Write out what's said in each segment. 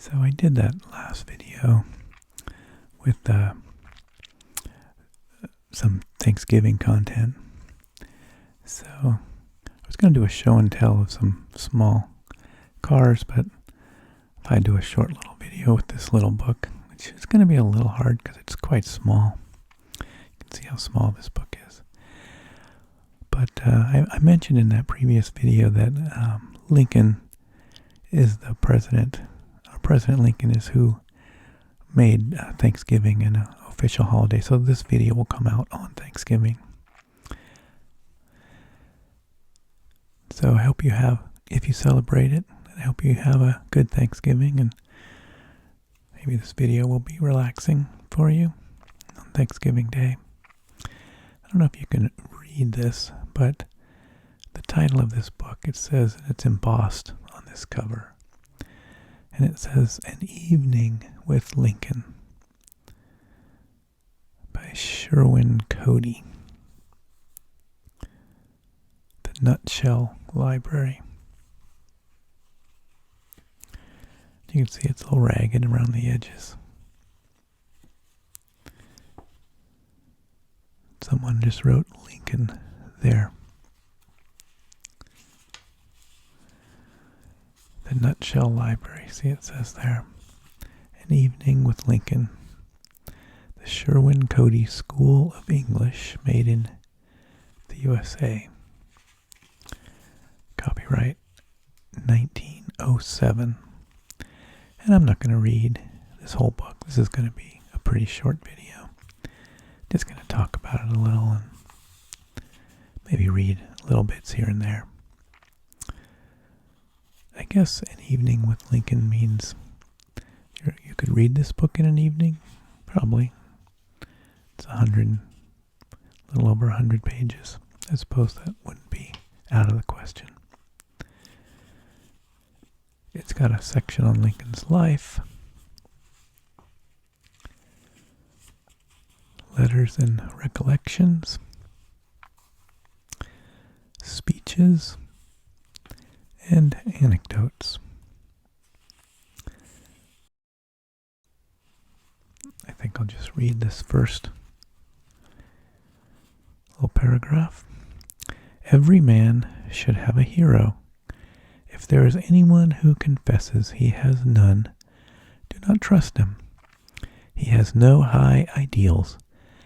So I did that last video with some Thanksgiving content. So I was going to do a show and tell of some small cars, but if I do a short little video with this little book, which is going to be a little hard because it's quite small. You can see how small this book is. But I mentioned in that previous video that Lincoln is the president. President Lincoln is who made Thanksgiving an official holiday. So this video will come out on Thanksgiving. So I hope you have, if you celebrate it, I hope you have a good Thanksgiving, and maybe this video will be relaxing for you on Thanksgiving Day. I don't know if you can read this, but the title of this book, it says, it's embossed on this cover. And it says, An Evening with Lincoln by Sherwin Cody. The Nutshell Library. You can see it's a little ragged around the edges. Someone just wrote Lincoln there. The Nutshell Library. See, it says there. An Evening with Lincoln. The Sherwin Cody School of English, made in the USA. Copyright 1907. And I'm not going to read this whole book. This is going to be a pretty short video. Just going to talk about it a little and maybe read little bits here and there. I guess An Evening with Lincoln means you could read this book in an evening, probably. It's a little over 100 pages. I suppose that wouldn't be out of the question. It's got a section on Lincoln's life, letters and recollections, speeches, and anecdotes. I think I'll just read this first little paragraph. Every man should have a hero. If there is anyone who confesses he has none, do not trust him. He has no high ideals.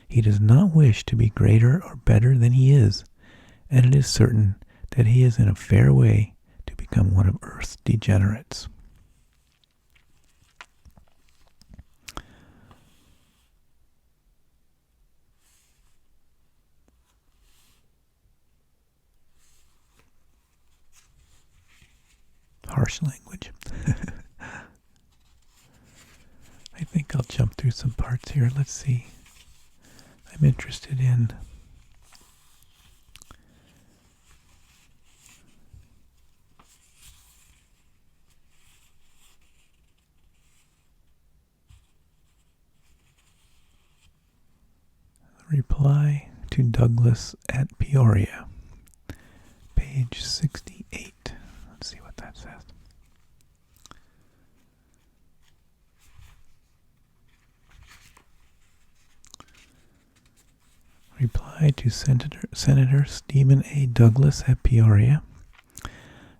He does not wish to be greater or better than he is, and it is certain that he is in a fair way to become one of Earth's degenerates. Harsh language. I think I'll jump through some parts here. Let's see. I'm interested in reply to Douglas at Peoria, page 68. Let's see what that says. Reply to Senator Stephen A. Douglas at Peoria,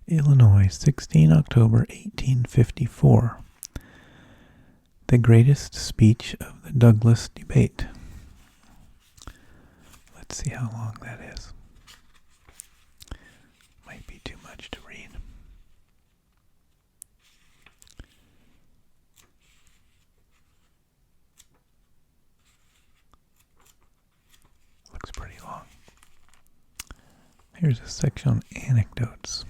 Illinois, 16 October 1854. The greatest speech of the Douglas debate. Let's see how long that is. Might be too much to read. Looks pretty long. Here's a section on anecdotes.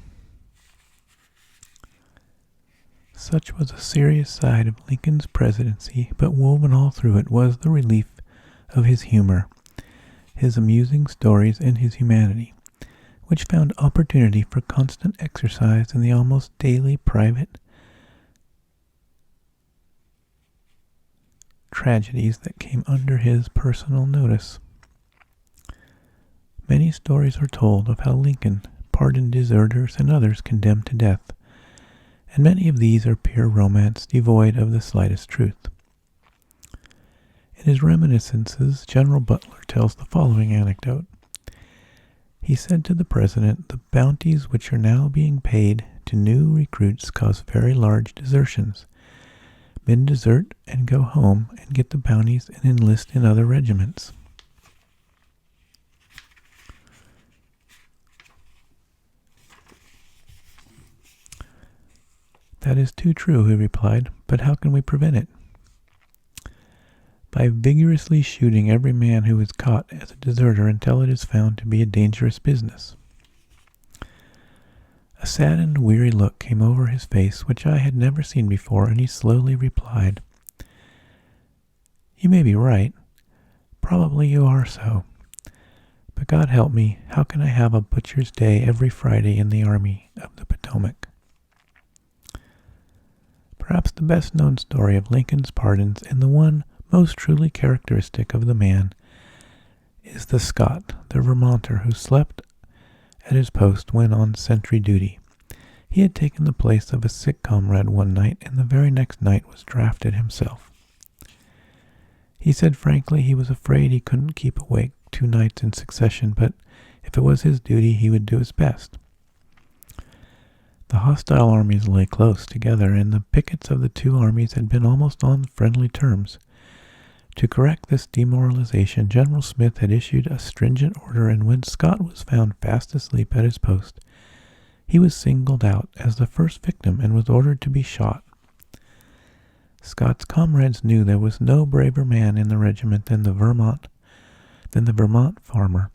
Such was a serious side of Lincoln's presidency, but woven all through it was the relief of his humor, his amusing stories, and his humanity, which found opportunity for constant exercise in the almost daily private tragedies that came under his personal notice. Many stories are told of how Lincoln pardoned deserters and others condemned to death, and many of these are pure romance devoid of the slightest truth. In his reminiscences, General Butler tells the following anecdote. He said to the president, "The bounties which are now being paid to new recruits cause very large desertions. Men desert and go home and get the bounties and enlist in other regiments." "That is too true," he replied, "but how can we prevent it?" "By vigorously shooting every man who is caught as a deserter until it is found to be a dangerous business." A sad and weary look came over his face, which I had never seen before, and he slowly replied, "You may be right. Probably you are so. But God help me, how can I have a butcher's day every Friday in the Army of the Potomac?" Perhaps the best known story of Lincoln's pardons, and the one most truly characteristic of the man, is the Scot, the Vermonter, who slept at his post when on sentry duty. He had taken the place of a sick comrade one night, and the very next night was drafted himself. He said frankly he was afraid he couldn't keep awake 2 nights in succession, but if it was his duty, he would do his best. The hostile armies lay close together, and the pickets of the 2 armies had been almost on friendly terms. To correct this demoralization, General Smith had issued a stringent order, and when Scott was found fast asleep at his post, he was singled out as the first victim and was ordered to be shot. Scott's comrades knew there was no braver man in the regiment than the Vermont farmer,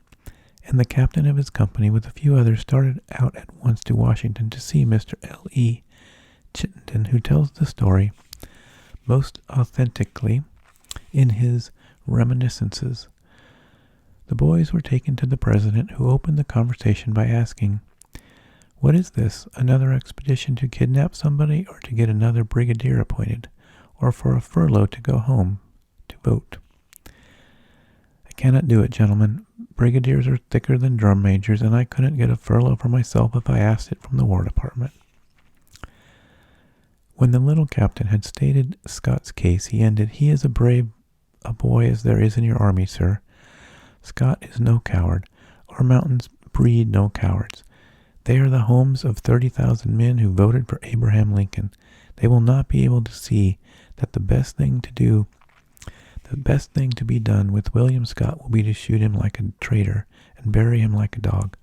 and the captain of his company with a few others started out at once to Washington to see Mr. L.E. Chittenden, who tells the story most authentically in his reminiscences. The boys were taken to the president, who opened the conversation by asking, "What is this, another expedition to kidnap somebody, or to get another brigadier appointed, or for a furlough to go home to vote?" "I cannot do it, gentlemen. Brigadiers are thicker than drum majors, and I couldn't get a furlough for myself if I asked it from the War Department." When the little captain had stated Scott's case, he ended, "He is brave a boy as there is in your army, sir. Scott is no coward. Our mountains breed no cowards. They are the homes of 30,000 men who voted for Abraham Lincoln. They will not be able to see that the best thing to be done with William Scott will be to shoot him like a traitor and bury him like a dog.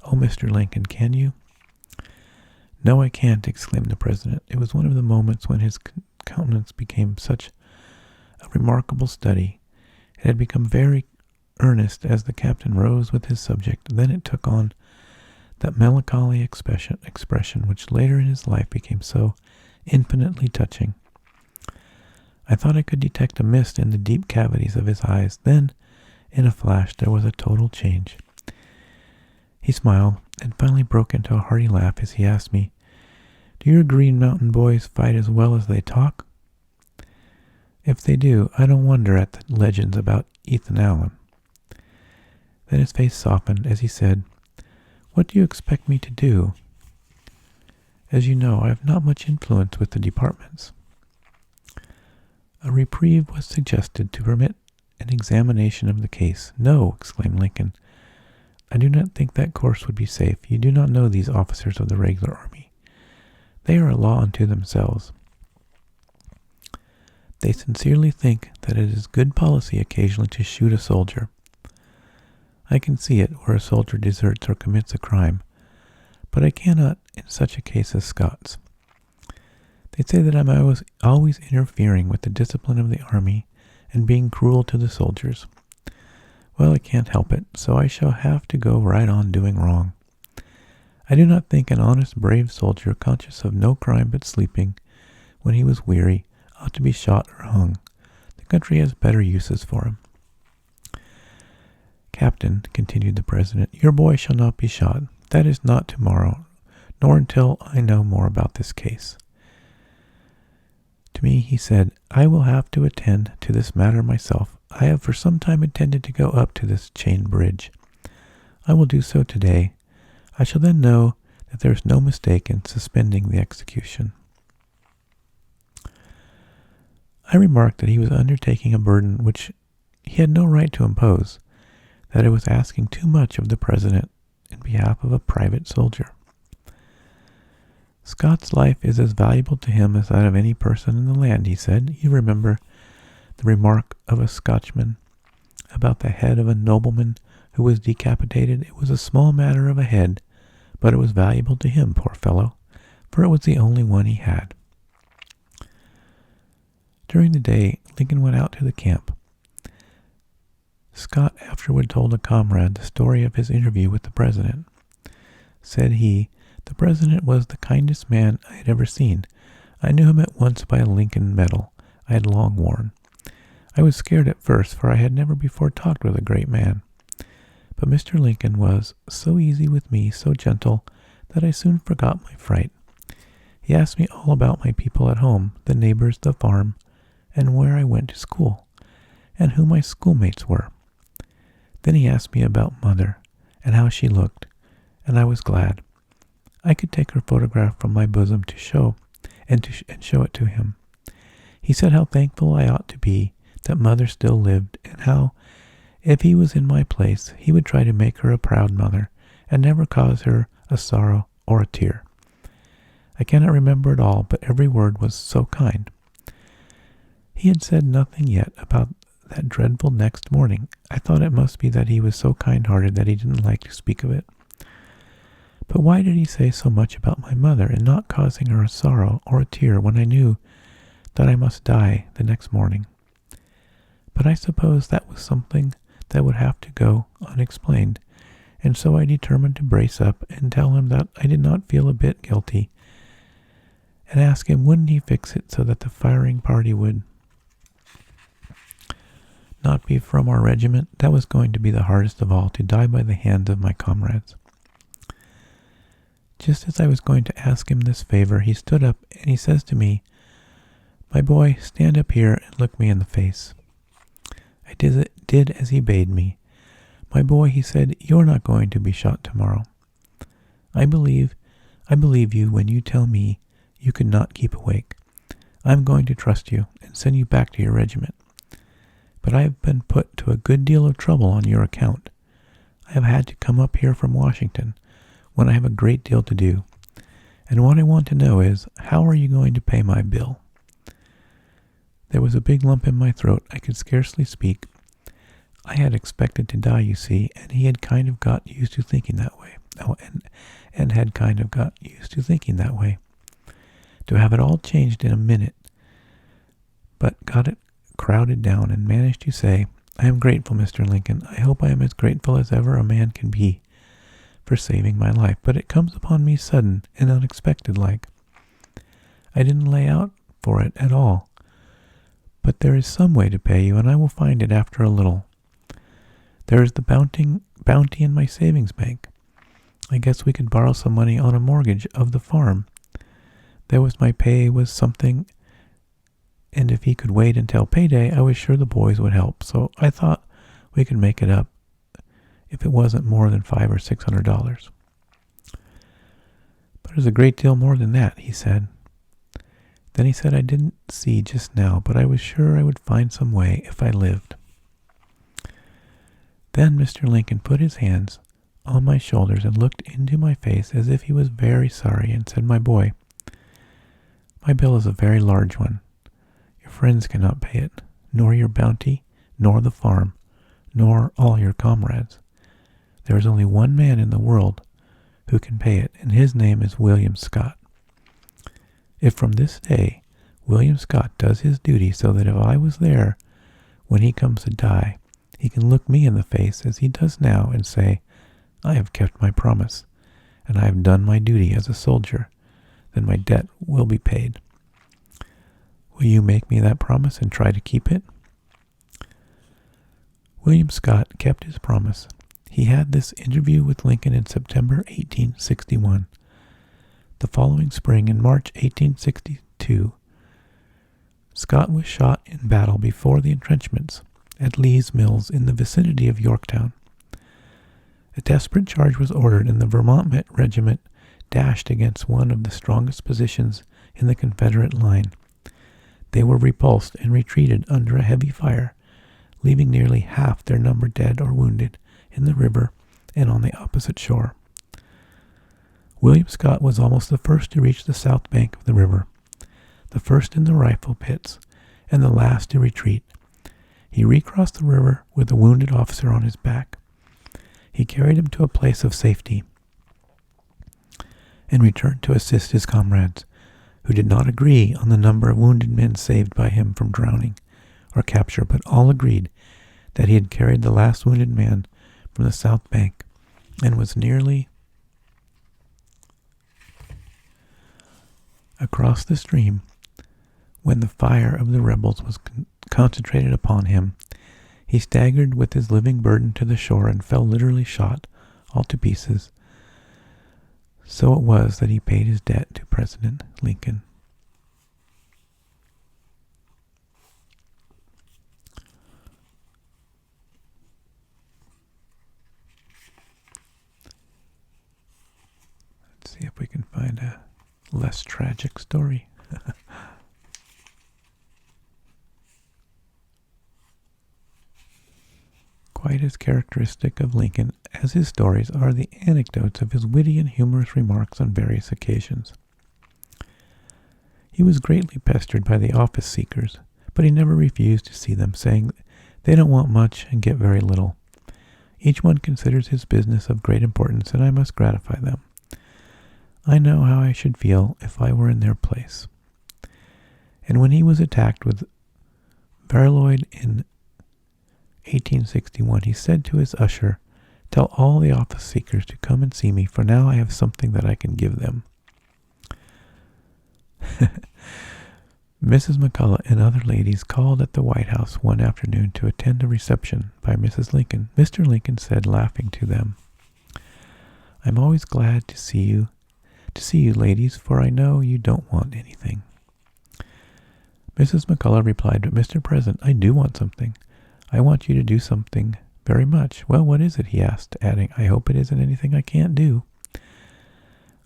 Oh, Mr. Lincoln, can you?" "No, I can't," exclaimed the president. It was one of the moments when his countenance became such a remarkable study. It had become very earnest as the captain rose with his subject. Then it took on that melancholy expression which later in his life became so infinitely touching. I thought I could detect a mist in the deep cavities of his eyes. Then, in a flash, there was a total change. He smiled and finally broke into a hearty laugh as he asked me, "Do your Green Mountain boys fight as well as they talk?" "If they do, I don't wonder at the legends about Ethan Allen." Then his face softened as he said, "What do you expect me to do? As you know, I have not much influence with the departments." A reprieve was suggested to permit an examination of the case. "No," exclaimed Lincoln, "I do not think that course would be safe. You do not know these officers of the regular army. They are a law unto themselves. They sincerely think that it is good policy occasionally to shoot a soldier. I can see it where a soldier deserts or commits a crime, but I cannot in such a case as Scott's. They say that I'm always interfering with the discipline of the army and being cruel to the soldiers. Well, I can't help it, so I shall have to go right on doing wrong. I do not think an honest, brave soldier, conscious of no crime but sleeping when he was weary, ought to be shot or hung. The country has better uses for him." "Captain," continued the president, "your boy shall not be shot. That is not tomorrow, nor until I know more about this case." To me, he said, "I will have to attend to this matter myself. I have for some time intended to go up to this chain bridge. I will do so today. I shall then know that there is no mistake in suspending the execution." I remarked that he was undertaking a burden which he had no right to impose, that it was asking too much of the president in behalf of a private soldier. Scott's life is as valuable to him as that of any person in the land, he said. You remember the remark of a Scotchman about the head of a nobleman who was decapitated. It was a small matter of a head, but it was valuable to him, poor fellow, for it was the only one he had. During the day, Lincoln went out to the camp. Scott afterward told a comrade the story of his interview with the president. Said he, "The president was the kindest man I had ever seen. I knew him at once by a Lincoln medal I had long worn. I was scared at first, for I had never before talked with a great man. But Mr. Lincoln was so easy with me, so gentle, that I soon forgot my fright. He asked me all about my people at home, the neighbors, the farm, and where I went to school, and who my schoolmates were. Then he asked me about Mother, and how she looked, and I was glad. I could take her photograph from my bosom to show, and show it to him. He said how thankful I ought to be that Mother still lived, and how, if he was in my place, he would try to make her a proud mother, and never cause her a sorrow or a tear. I cannot remember it all, but every word was so kind. He had said nothing yet about that dreadful next morning. I thought it must be that he was so kind-hearted that he didn't like to speak of it. But why did he say so much about my mother, and not causing her a sorrow or a tear when I knew that I must die the next morning? But I suppose that was something that would have to go unexplained, and so I determined to brace up and tell him that I did not feel a bit guilty, and ask him wouldn't he fix it so that the firing party would not be from our regiment. That was going to be the hardest of all, to die by the hands of my comrades. Just as I was going to ask him this favor, he stood up and he says to me, "My boy, stand up here and look me in the face." I did as he bade me. "My boy," he said, "you're not going to be shot tomorrow. I believe you when you tell me you could not keep awake. I'm going to trust you and send you back to your regiment. But I have been put to a good deal of trouble on your account. I have had to come up here from Washington when I have a great deal to do. And what I want to know is, how are you going to pay my bill?" There was a big lump in my throat. I could scarcely speak. I had expected to die, you see, and he had kind of got used to thinking that way. And had kind of got used to thinking that way. To have it all changed in a minute, but got it crowded down and managed to say, "I am grateful, Mr. Lincoln. I hope I am as grateful as ever a man can be for saving my life, but it comes upon me sudden and unexpected like. I didn't lay out for it at all. But there is some way to pay you, and I will find it after a little. There is the bounty in my savings bank. I guess we could borrow some money on a mortgage of the farm. There was my pay was something, and if he could wait until payday, I was sure the boys would help, so I thought we could make it up if it wasn't more than $500 or $600. But it was a great deal more than that," he said. Then he said, "I didn't see just now, but I was sure I would find some way if I lived." Then Mr. Lincoln put his hands on my shoulders and looked into my face as if he was very sorry, and said, "My boy, my bill is a very large one. Your friends cannot pay it, nor your bounty, nor the farm, nor all your comrades. There is only one man in the world who can pay it, and his name is William Scott. If from this day William Scott does his duty so that if I was there when he comes to die, he can look me in the face as he does now and say, 'I have kept my promise, and I have done my duty as a soldier,' then my debt will be paid. Will you make me that promise and try to keep it?" William Scott kept his promise. He had this interview with Lincoln in September 1861. The following spring, in March 1862, Scott was shot in battle before the entrenchments at Lee's Mills in the vicinity of Yorktown. A desperate charge was ordered, and the Vermont regiment dashed against one of the strongest positions in the Confederate line. They were repulsed and retreated under a heavy fire, leaving nearly half their number dead or wounded in the river and on the opposite shore. William Scott was almost the first to reach the south bank of the river, the first in the rifle pits, and the last to retreat. He recrossed the river with a wounded officer on his back. He carried him to a place of safety and returned to assist his comrades, who did not agree on the number of wounded men saved by him from drowning or capture, but all agreed that he had carried the last wounded man from the south bank and was nearly across the stream when the fire of the rebels was concentrated upon him. He staggered with his living burden to the shore and fell, literally shot all to pieces. So it was that he paid his debt to President Lincoln. Let's see if we can find a less tragic story. Quite as characteristic of Lincoln as his stories are the anecdotes of his witty and humorous remarks on various occasions. He was greatly pestered by the office seekers, but he never refused to see them, saying they don't want much and get very little. Each one considers his business of great importance, and I must gratify them. I know how I should feel if I were in their place. And when he was attacked with varioloid in 1861, he said to his usher, "Tell all the office seekers to come and see me, for now I have something that I can give them." Mrs. McCulloch and other ladies called at the White House one afternoon to attend a reception by Mrs. Lincoln. Mr. Lincoln said, laughing to them, "I'm always glad to see you, ladies, for I know you don't want anything." Mrs. McCulloch replied, "But Mr. President, I do want something. I want you to do something very much." "Well, what is it?" he asked, adding, "I hope it isn't anything I can't do."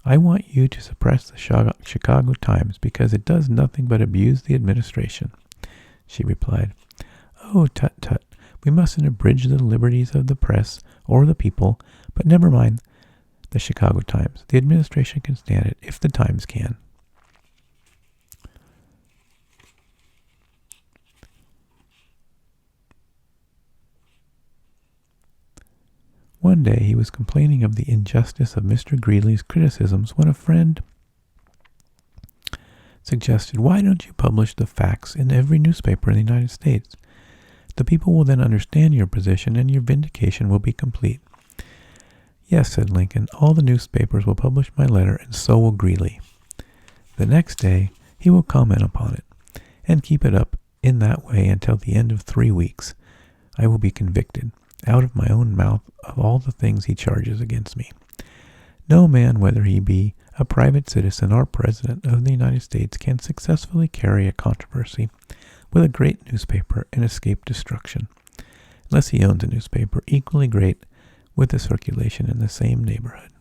"I want you to suppress the Chicago Times because it does nothing but abuse the administration," she replied. "Oh, tut, tut. We mustn't abridge the liberties of the press or the people, but never mind the Chicago Times. The administration can stand it if the Times can." One day he was complaining of the injustice of Mr. Greeley's criticisms when a friend suggested, "Why don't you publish the facts in every newspaper in the United States? The people will then understand your position and your vindication will be complete." "Yes," said Lincoln, "all the newspapers will publish my letter and so will Greeley. The next day he will comment upon it and keep it up in that way until the end of 3 weeks. I will be convicted out of my own mouth of all the things he charges against me. No man, whether he be a private citizen or president of the United States, can successfully carry a controversy with a great newspaper and escape destruction, unless he owns a newspaper equally great with a circulation in the same neighborhood."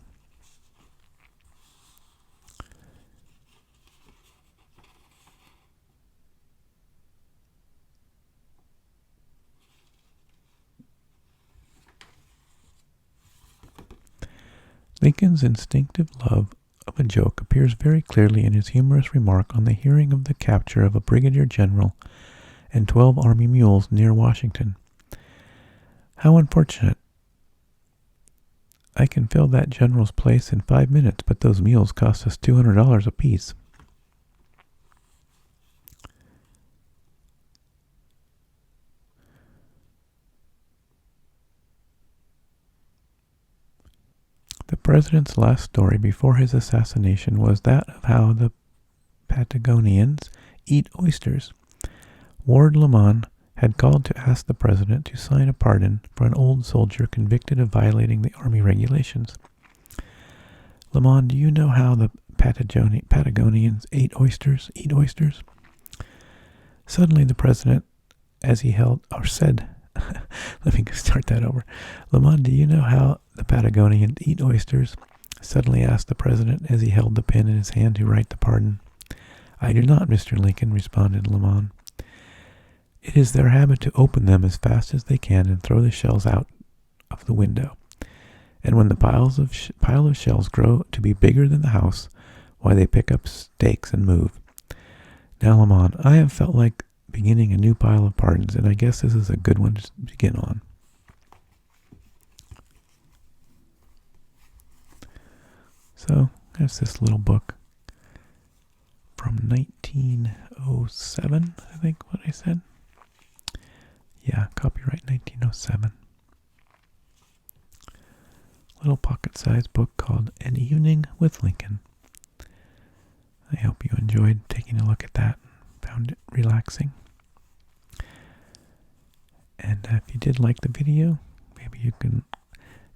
Lincoln's instinctive love of a joke appears very clearly in his humorous remark on the hearing of the capture of a brigadier general and 12 army mules near Washington. "How unfortunate. I can fill that general's place in 5 minutes, but those mules cost us $200 apiece." The president's last story before his assassination was that of how the Patagonians eat oysters. Ward Lamon had called to ask the president to sign a pardon for an old soldier convicted of violating the army regulations. "Lamon, do you know how the Patagonians eat oysters? Suddenly the president, as he said, let me start that over. "Lamon, do you know how the Patagonians eat oysters?" suddenly asked the president as he held the pen in his hand to write the pardon. I do not, Mr. Lincoln, responded Lamont. It is their habit to open them as fast as they can and throw the shells out of the window. And when the pile of shells grow to be bigger than the house, why, they pick up stakes and move. Now, Lamont, I have felt like beginning a new pile of pardons, and I guess this is a good one to begin on. So, that's this little book from 1907, I think what I said. Yeah, copyright 1907. Little pocket-sized book called An Evening with Lincoln. I hope you enjoyed taking a look at that, found it relaxing. And if you did like the video, maybe you can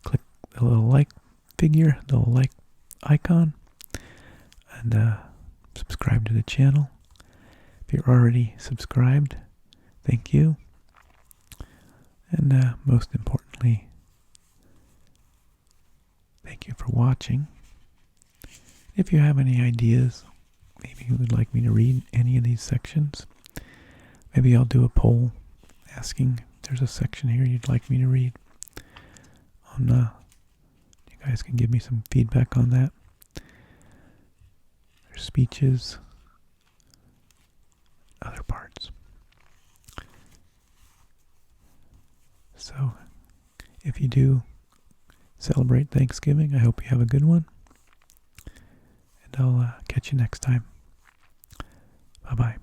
click the little like figure, the little like icon, and subscribe to the channel. If you're already subscribed, thank you. And most importantly, thank you for watching. If you have any ideas, maybe you would like me to read any of these sections, maybe I'll do a poll asking if there's a section here you'd like me to read. You guys can give me some feedback on that. There's speeches, other parts. So, if you do celebrate Thanksgiving, I hope you have a good one. And I'll catch you next time. Bye-bye.